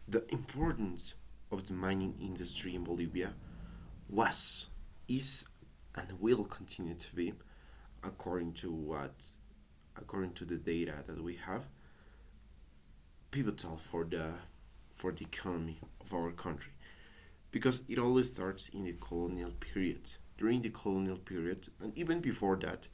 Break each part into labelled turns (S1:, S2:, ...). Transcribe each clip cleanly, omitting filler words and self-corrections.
S1: The importance of the mining industry in Bolivia was, is, and will continue to be, according to according to the data that we have, pivotal for the economy of our country, because it always starts in the colonial period. During the colonial period, and even before that,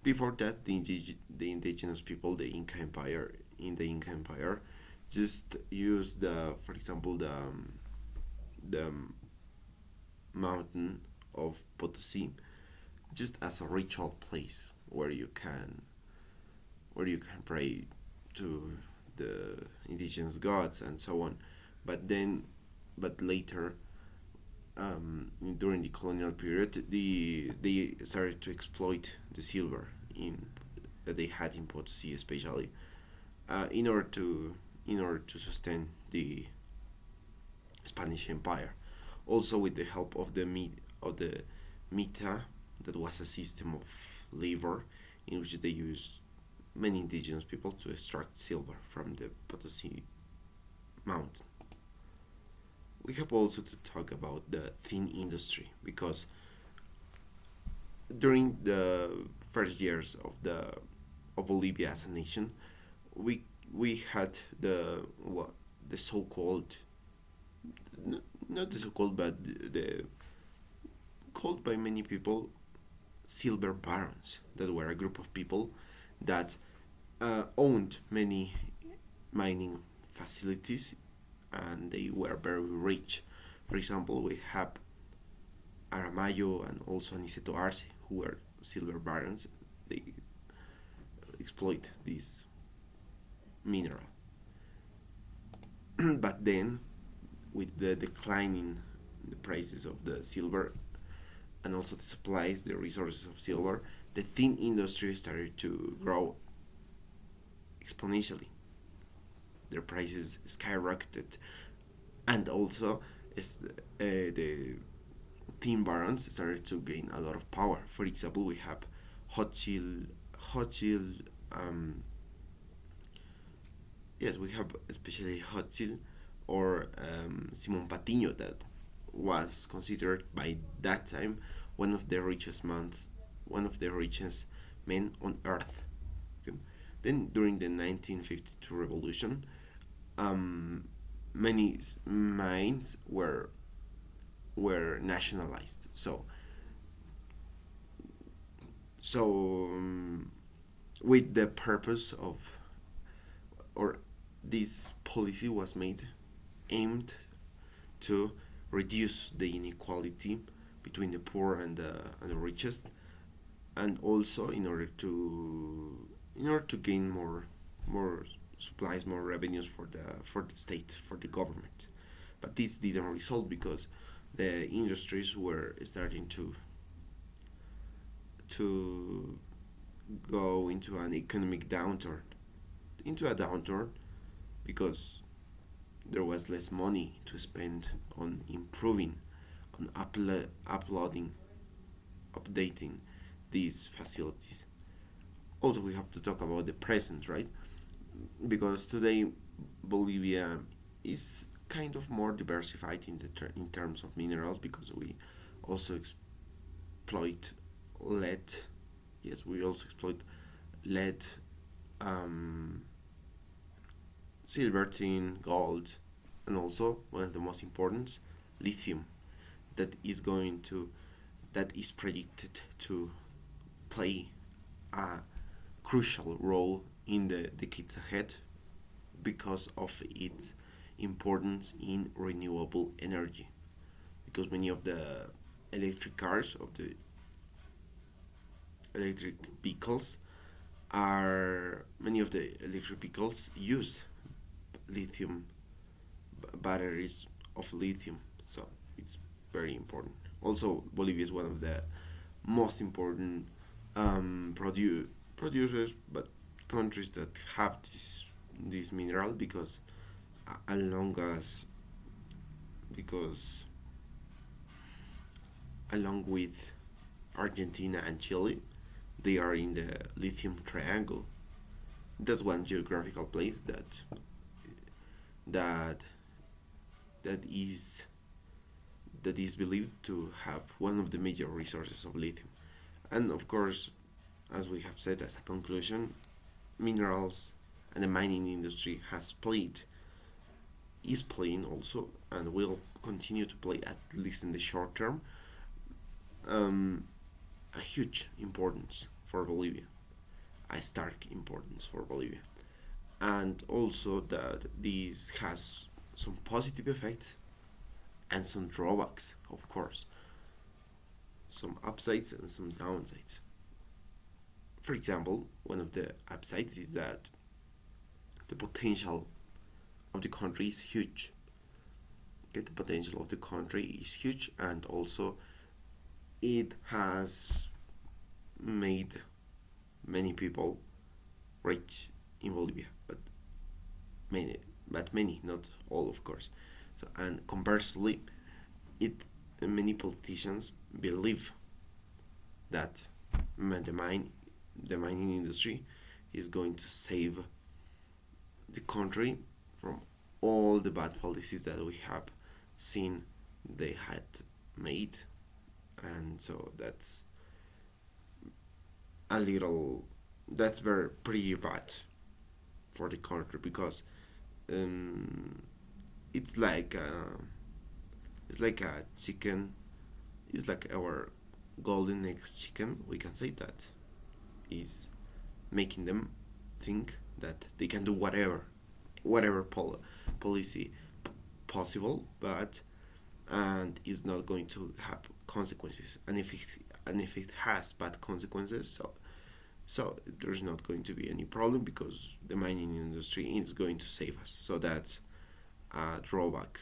S1: the indigenous people, the Inca Empire, in the Inca Empire, just used for example, the mountain of Potosi just as a ritual place where you can pray to the indigenous gods and so on. But then, but later, during the colonial period, they started to exploit the silver in that they had in Potosi, especially in order to sustain the Spanish Empire. Also, with the help of the mita, that was a system of labor in which they used many indigenous people to extract silver from the Potosi mountain. We have also to talk about the tin industry, because during the first years of Bolivia as a nation, we we had the so-called, not the so-called, but the called by many people silver barons, that were a group of people that owned many mining facilities, and they were very rich. For example, we have Aramayo and also Aniceto Arce, who were silver barons. They exploit this mineral. But then, with the decline in the prices of the silver and also the supplies, the resources of silver, the tin industry started to grow exponentially. Their prices skyrocketed, and also the tin barons started to gain a lot of power. For example, we have Hochil, um, yes, we have especially Hochil or Simon Patiño, that was considered by that time one of the richest men on earth. Okay? Then during the 1952 revolution, um, many mines were nationalized. So with the purpose of, or this policy was made aimed to reduce the inequality between the poor and the richest, and also in order to gain more supplies, more revenues for the state, for the government. But this didn't result because the industries were starting to go into an economic downturn, into a downturn, because there was less money to spend on improving, on uploading, updating these facilities. Also, we have to talk about the present, right? Because today Bolivia is kind of more diversified in terms of minerals, because we also exploit lead. Yes, we also exploit lead, um, silver, tin, gold, and also one of the most important, lithium, that is going to that is predicted to play a crucial role in the decades ahead because of its importance in renewable energy. Because many of the electric cars, of the electric vehicles, are many of the electric vehicles use lithium batteries of lithium. So it's very important. Also, Bolivia is one of the most important producers, but countries that have this mineral, because along as because along with Argentina and Chile, they are in the lithium triangle. That's one geographical place that that is believed to have one of the major resources of lithium. And of course, as we have said as a conclusion, minerals and the mining industry is playing also, and will continue to play, at least in the short term, um, a huge importance for Bolivia, a stark importance for Bolivia. And also that this has some positive effects and some drawbacks, of course, some upsides and some downsides. For example, one of the upsides is that the potential of the country is huge. Okay, the potential of the country is huge, and also it has made many people rich in Bolivia, many, many, not all, of course. So, and conversely, it many politicians believe that the the mining industry is going to save the country from all the bad policies that we have seen they had made, and so a little that's very pretty bad for the country, because um, it's like it's like a chicken. It's like our golden eggs chicken. We can say that is making them think that they can do whatever policy possible, but and is not going to have consequences. And if it has bad consequences, so there's not going to be any problem, because the mining industry is going to save us. So that's a drawback